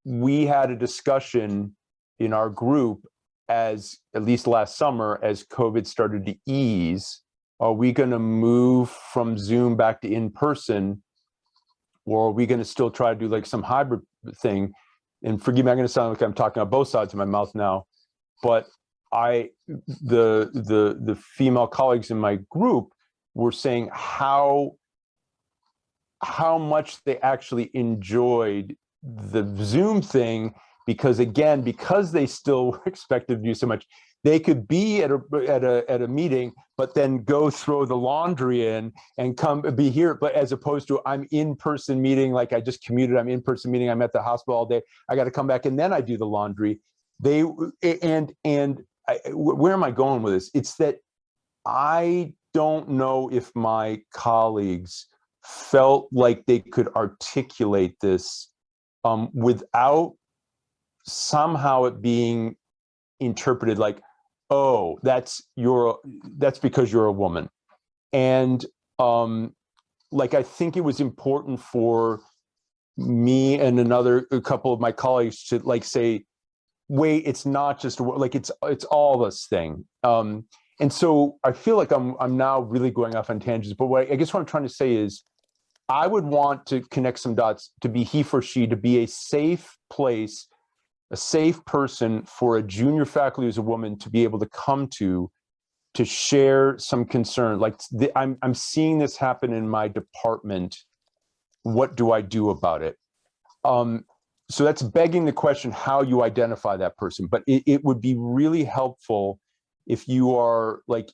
S3: we had a discussion in our group, as at least last summer, as COVID started to ease, are we going to move from Zoom back to in-person, or are we going to still try to do like some hybrid thing? And forgive me, I'm going to sound like I'm talking out both sides of my mouth now, but the female colleagues in my group were saying how much they actually enjoyed the Zoom thing, because again, because they still were expected to do so much, they could be at a meeting, but then go throw the laundry in and come be here. But as opposed to, I'm in-person meeting, like I just commuted, I'm in-person meeting, I'm at the hospital all day, I got to come back and then I do the laundry. Where am I going with this? It's that I don't know if my colleagues felt like they could articulate this without somehow it being interpreted like, oh, that's because you're a woman. And like, I think it was important for me and a couple of my colleagues to like say, wait, it's not just like, it's all this thing. And so I feel like I'm now really going off on tangents, but I guess what I'm trying to say is, I would want to connect some dots to be HeForShe, to be a safe place, a safe person for a junior faculty who's a woman to be able to come to share some concern. Like, I'm seeing this happen in my department. What do I do about it? So that's begging the question, how you identify that person. But it would be really helpful if you are like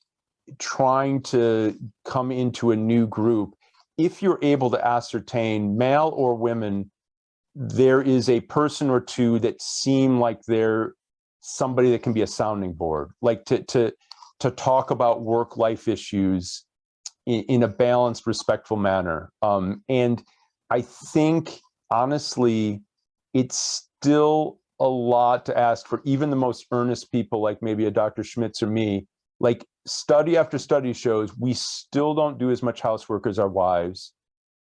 S3: trying to come into a new group, if you're able to ascertain, male or women, there is a person or two that seem like they're somebody that can be a sounding board, like to talk about work-life issues in a balanced, respectful manner. And I think, honestly, it's still a lot to ask for even the most earnest people, like maybe a Dr. Schmitz or me. Like, study after study shows we still don't do as much housework as our wives.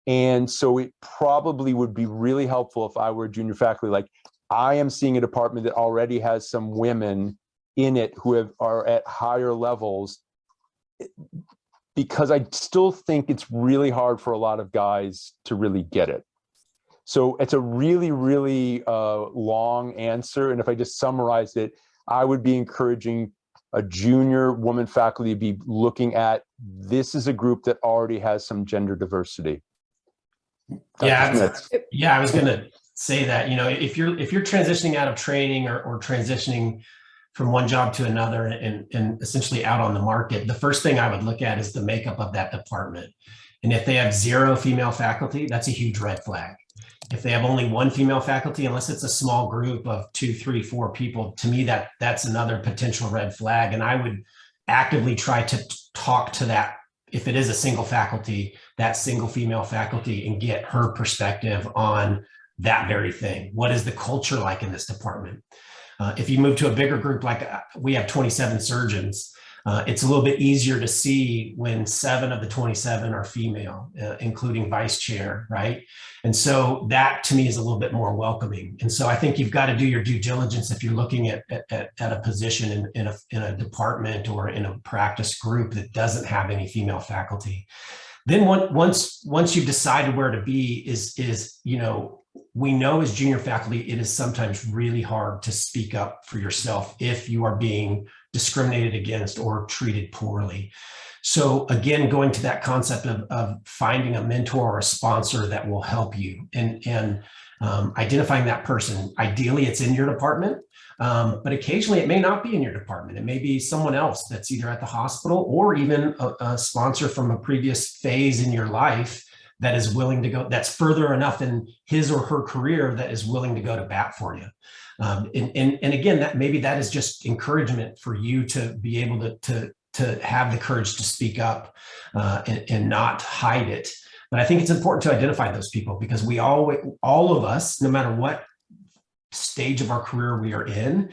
S3: And so it probably would be really helpful if I were a junior faculty. Like, I am seeing a department that already has some women in it who are at higher levels, because I still think it's really hard for a lot of guys to really get it. So it's a really, really long answer. And if I just summarized it, I would be encouraging a junior woman faculty to be looking at, this is a group that already has some gender diversity.
S4: Yeah, I was going to say that, if you're transitioning out of training or transitioning from one job to another and essentially out on the market, the first thing I would look at is the makeup of that department. And if they have 0 female faculty, that's a huge red flag. If they have only 1 female faculty, unless it's a small group of 2, 3, 4 people, to me, that's another potential red flag. And I would actively try to talk to that, if it is a single faculty, that single female faculty, and get her perspective on that very thing. What is the culture like in this department? If you move to a bigger group, like we have 27 surgeons, it's a little bit easier to see when 7 of the 27 are female, including vice chair, right? And so that to me is a little bit more welcoming. And so I think you've got to do your due diligence if you're looking at a position in a department or in a practice group that doesn't have any female faculty. Then once you've decided where to be, we know as junior faculty, it is sometimes really hard to speak up for yourself if you are being discriminated against or treated poorly. So again, going to that concept of finding a mentor or a sponsor that will help you and identifying that person. Ideally, it's in your department, but occasionally it may not be in your department. It may be someone else that's either at the hospital or even a sponsor from a previous phase in your life that is willing to go, that's further enough in his or her career that is willing to go to bat for you. And again, that is just encouragement for you to be able to have the courage to speak up and not hide it. But I think it's important to identify those people, because all of us, no matter what stage of our career we are in,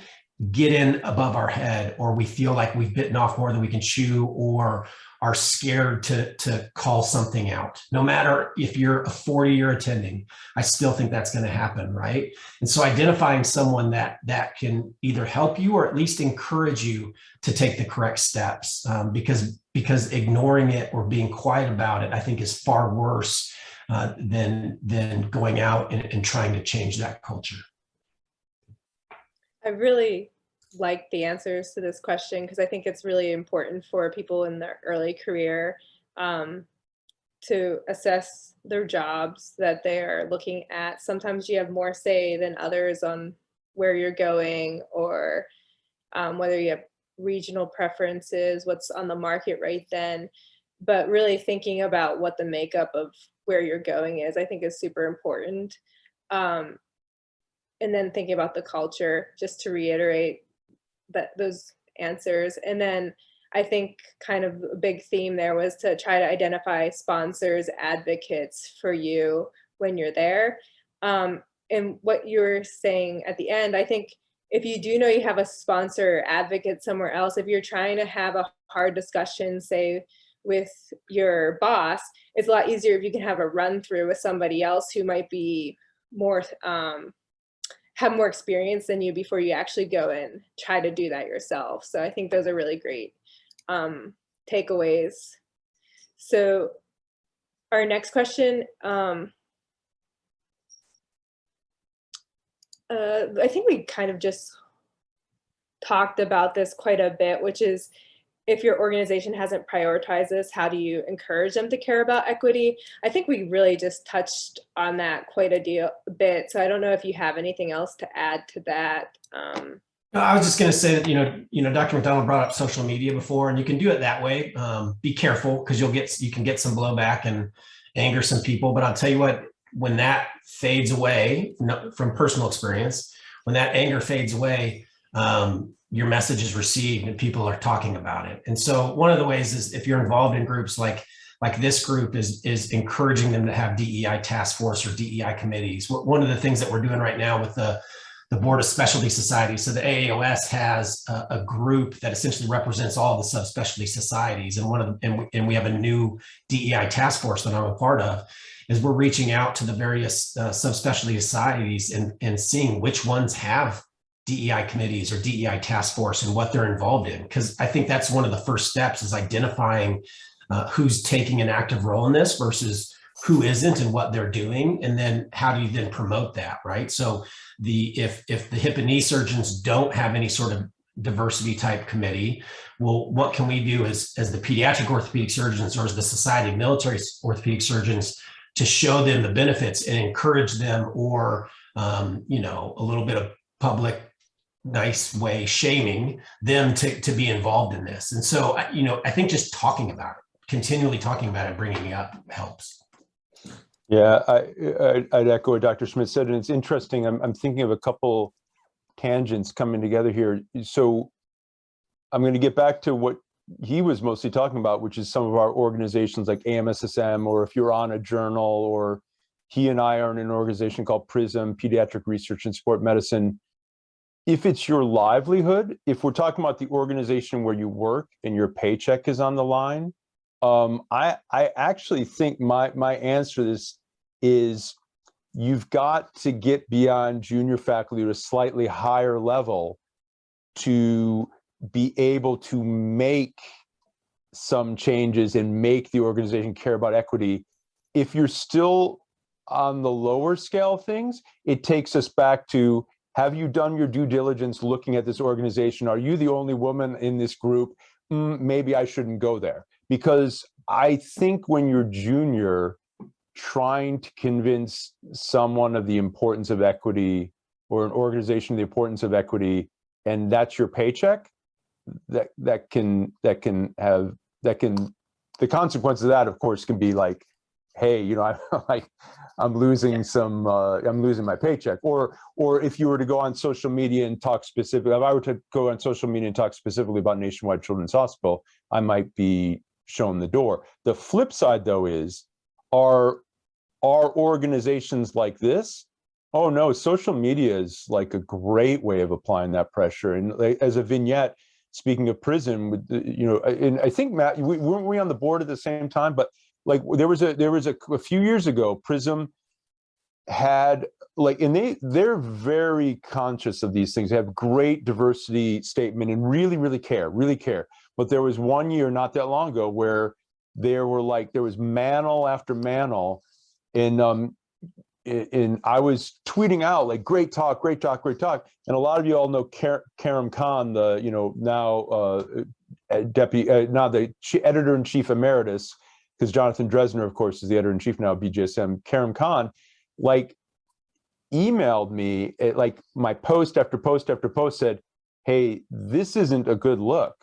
S4: get in above our head, or we feel like we've bitten off more than we can chew, or are scared to call something out. No matter if you're a 40-year attending, I still think that's going to happen, right? And so identifying someone that can either help you or at least encourage you to take the correct steps, because ignoring it or being quiet about it, I think, is far worse than going out and trying to change that culture.
S1: I really like the answers to this question, because I think it's really important for people in their early career to assess their jobs that they are looking at. Sometimes you have more say than others on where you're going, or whether you have regional preferences, what's on the market right then. But really thinking about what the makeup of where you're going is, I think, is super important. And then thinking about the culture, just to reiterate those answers. And then I think kind of a big theme there was to try to identify sponsors, advocates for you when you're there. And what you were saying at the end, I think if you do know you have a sponsor or advocate somewhere else, if you're trying to have a hard discussion, say with your boss, it's a lot easier if you can have a run through with somebody else who might be more have more experience than you before you actually go and try to do that yourself. So I think those are really great takeaways. So our next question, I think we kind of just talked about this quite a bit, which is, if your organization hasn't prioritized this, how do you encourage them to care about equity? I think we really just touched on that quite a bit. So I don't know if you have anything else to add to that.
S4: No, I was just going to say that, Dr. MacDonald brought up social media before, and you can do it that way. Be careful, because you can get some blowback, anger some people. But I'll tell you what, when that fades away from personal experience, when that anger fades away, your message is received and people are talking about it. And so one of the ways is, if you're involved in groups like this group, is encouraging them to have DEI task force or DEI committees. One of the things that we're doing right now with the Board of Specialty Societies, so the AAOS has a group that essentially represents all the subspecialty societies, and we have a new DEI task force that I'm a part of, is we're reaching out to the various subspecialty societies and seeing which ones have DEI committees or DEI task force and what they're involved in. Because I think that's one of the first steps, is identifying who's taking an active role in this versus who isn't and what they're doing. And then how do you then promote that, right? So if the hip and knee surgeons don't have any sort of diversity type committee, well, what can we do as the pediatric orthopedic surgeons or as the Society of Military Orthopedic Surgeons to show them the benefits and encourage them, or a little bit of public nice way shaming them to be involved in this. And so I think just talking about it, continually talking about it, bringing it up helps.
S3: Yeah, I'd echo what Dr. Schmitz said, and it's interesting. I'm thinking of a couple tangents coming together here. So I'm going to get back to what he was mostly talking about, which is some of our organizations like AMSSM, or if you're on a journal, or he and I are in an organization called PRISM, Pediatric Research in Sport Medicine. If it's your livelihood, if we're talking about the organization where you work and your paycheck is on the line, I actually think my answer to this is, you've got to get beyond junior faculty to a slightly higher level to be able to make some changes and make the organization care about equity. If you're still on the lower scale of things, it takes us back to, have you done your due diligence looking at this organization? Are you the only woman in this group? Maybe I shouldn't go there. Because I think when you're junior, trying to convince someone of the importance of equity, or an organization the importance of equity, and that's your paycheck, the consequence of that, of course, can be like, hey, I'm losing my paycheck. Or if you were to go on social media and talk specifically, if I were to go on social media and talk specifically about Nationwide Children's Hospital, I might be shown the door. The flip side, though, is, are organizations like this? Oh no, social media is like a great way of applying that pressure. And as a vignette, speaking of PRISM, and I think, Matt, weren't we on the board at the same time? But like there was a few years ago, PRISM had and they're very conscious of these things. They have great diversity statement and really care. But there was one year not that long ago where there was mantle after mantle, and I was tweeting out like, great talk. And a lot of you all know Karim Khan, the the editor-in-chief emeritus, because Jonathan Dresner, of course, is the editor-in-chief now of BJSM. Karim Khan emailed me at my post after post after post, said, hey, this isn't a good look.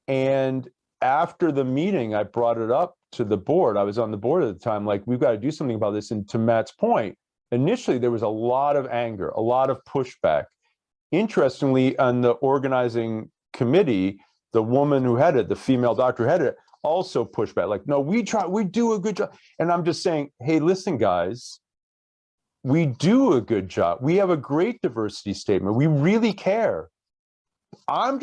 S3: And after the meeting, I brought it up to the board. I was on the board at the time, we've got to do something about this. And to Matt's point, initially there was a lot of anger, a lot of pushback. Interestingly, on the organizing committee, the woman who had it, the female doctor who had it, also pushed back, no, we do a good job. And I'm just saying, hey, listen, guys, we do a good job. We have a great diversity statement. We really care. I'm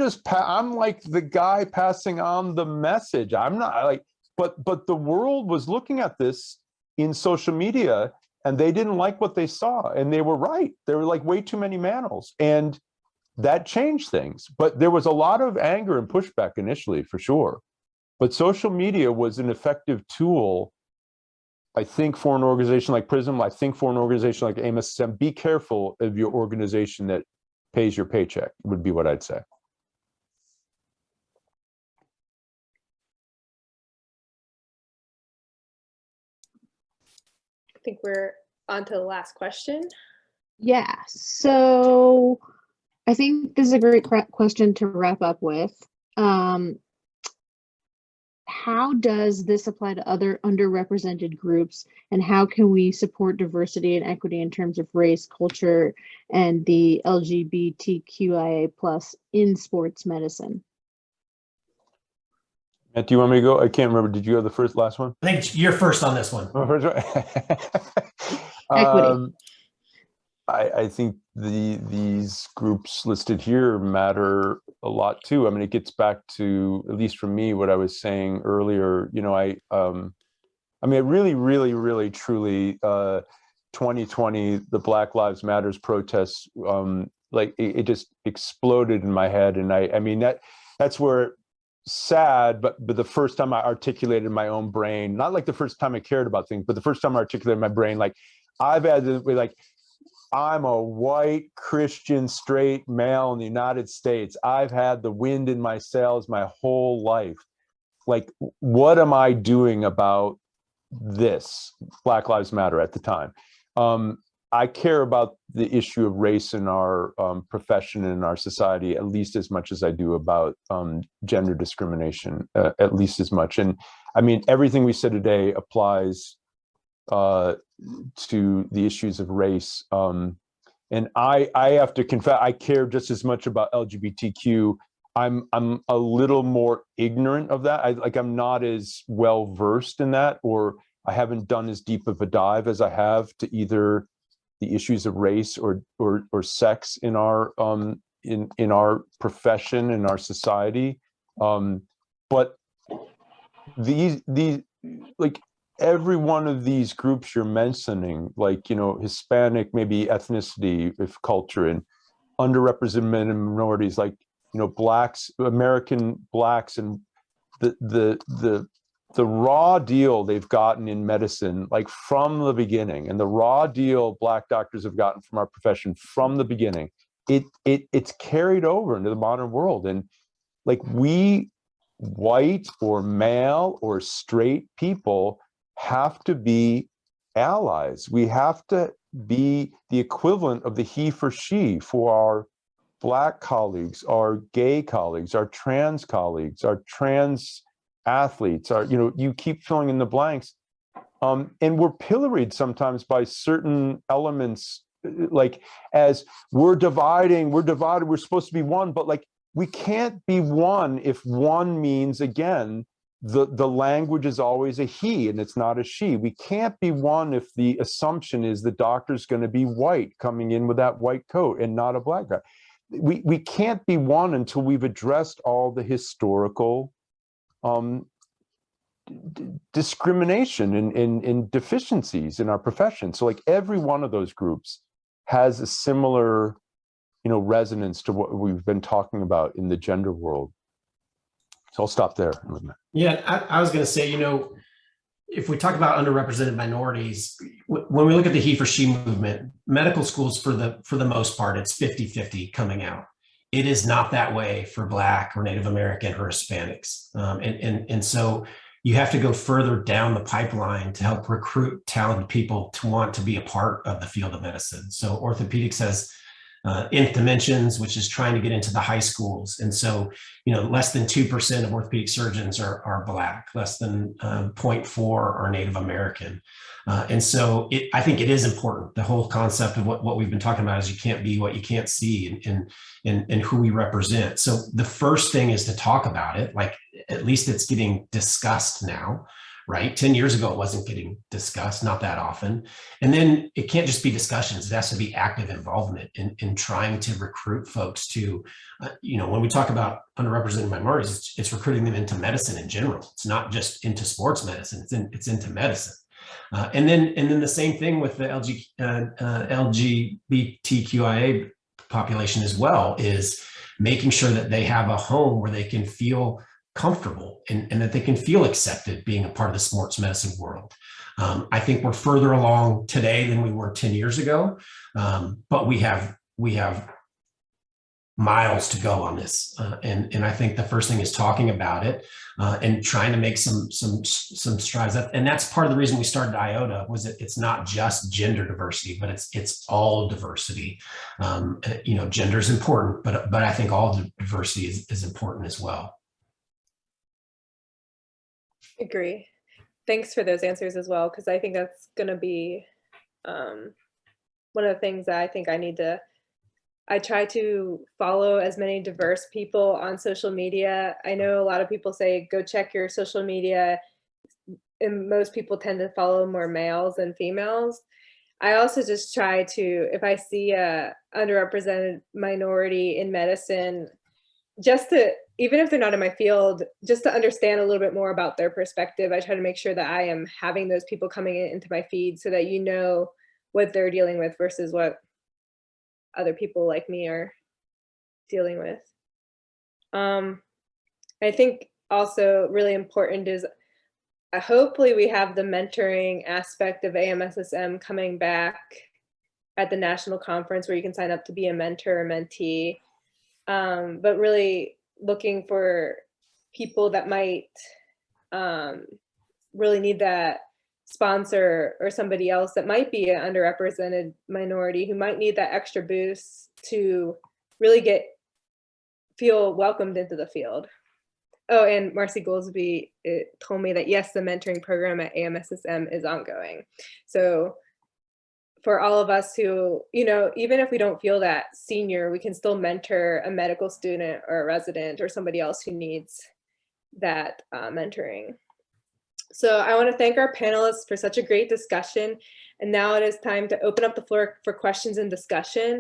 S3: like the guy passing on the message. I'm not but the world was looking at this in social media, and they didn't like what they saw, and they were right. There were way too many mantles, and that changed things. But there was a lot of anger and pushback initially, for sure. But social media was an effective tool, I think, for an organization like PRISM. I think for an organization like AMSSM, be careful of your organization that pays your paycheck, would be what I'd say.
S1: I think we're on to the last question.
S2: Yeah, so I think this is a great question to wrap up with. how does this apply to other underrepresented groups, and how can we support diversity and equity in terms of race, culture, and the LGBTQIA plus in sports medicine?
S3: Matt, do you want me to go? I can't remember. Did you go the last one?
S4: I think you're first on this one.
S3: Oh, first one.
S2: Equity.
S3: I think these groups listed here matter a lot too. I mean, it gets back to, at least for me, what I was saying earlier. You know, I mean, really, truly, 2020, the Black Lives Matters protests, like it just exploded in my head, and I mean that's where. Sad, but the first time I articulated in my own brain, not like the first time I cared about things, but the first time I articulated in my brain, like I've had to be like, I'm a white Christian straight male in the United States. I've had the wind in my sails my whole life. Like, what am I doing about this? Black Lives Matter at the time. I care about the issue of race in our profession and in our society at least as much as I do about gender discrimination, at least as much. And I mean, everything we said today applies to the issues of race. And I have to confess, I care just as much about LGBTQ. I'm a little more ignorant of that. I'm not as well versed in that, or I haven't done as deep of a dive as I have to either the issues of race or sex in our in our profession, in our society. But these like every one of these groups you're mentioning, like, you know, Hispanic, maybe ethnicity, if culture, and underrepresented minorities, like, you know, blacks, American blacks, and the raw deal they've gotten in medicine, like from the beginning, and the raw deal Black doctors have gotten from our profession from the beginning, it's carried over into the modern world. And like, we white or male or straight people have to be allies. We have to be the equivalent of the he for she for our Black colleagues, our gay colleagues, our trans colleagues, our trans athletes, are, you know, you keep filling in the blanks, and we're pilloried sometimes by certain elements, like, as we're divided, we're supposed to be one, but like, we can't be one if one means, again, the language is always a he and it's not a she. We can't be one if the assumption is the doctor's going to be white coming in with that white coat and not a Black guy. We can't be one until we've addressed all the historical discrimination and deficiencies in our profession. So like, every one of those groups has a similar, you know, resonance to what we've been talking about in the gender world. So I'll stop there.
S4: Yeah, I was going to say, you know, if we talk about underrepresented minorities, when we look at the he for she movement, medical schools, for the most part, it's 50-50 coming out. It is not that way for Black or Native American or Hispanics. And so you have to go further down the pipeline to help recruit talented people to want to be a part of the field of medicine. So orthopedics has Nth Dimensions, which is trying to get into the high schools. And so, you know, less than 2% of orthopedic surgeons are Black, less than 0.4 are Native American. And so I think it is important. The whole concept of what we've been talking about is you can't be what you can't see, and who we represent. So the first thing is to talk about it. Like, at least it's getting discussed now, right? 10 years ago, it wasn't getting discussed, not that often. And then it can't just be discussions. It has to be active involvement in trying to recruit folks to, you know, when we talk about underrepresented minorities, it's recruiting them into medicine in general. It's not just into sports medicine, it's into medicine. And then the same thing with the LGBTQIA population as well, is making sure that they have a home where they can feel comfortable and that they can feel accepted being a part of the sports medicine world. I think we're further along today than we were 10 years ago, but we have miles to go on this. And I think the first thing is talking about it and trying to make some strides up. And that's part of the reason we started IOTA, was that it's not just gender diversity, but it's all diversity. You know, gender is important, but I think all diversity is important as well.
S1: Agree. Thanks for those answers as well, because I think that's going to be one of the things that I think I try to follow as many diverse people on social media. I know a lot of people say, go check your social media, and most people tend to follow more males than females. I also just try to, if I see a underrepresented minority in medicine, just to, even if they're not in my field, just to understand a little bit more about their perspective, I try to make sure that I am having those people coming into my feed so that you know what they're dealing with versus what other people like me are dealing with. I think also really important is hopefully we have the mentoring aspect of AMSSM coming back at the national conference where you can sign up to be a mentor or mentee, but really looking for people that might really need that sponsor or somebody else that might be an underrepresented minority who might need that extra boost to really feel welcomed into the field. Oh, and Marcy Goolsby told me that yes, the mentoring program at AMSSM is ongoing. So for all of us who, you know, even if we don't feel that senior, we can still mentor a medical student or a resident or somebody else who needs that mentoring. So I want to thank our panelists for such a great discussion. And now it is time to open up the floor for questions and discussion.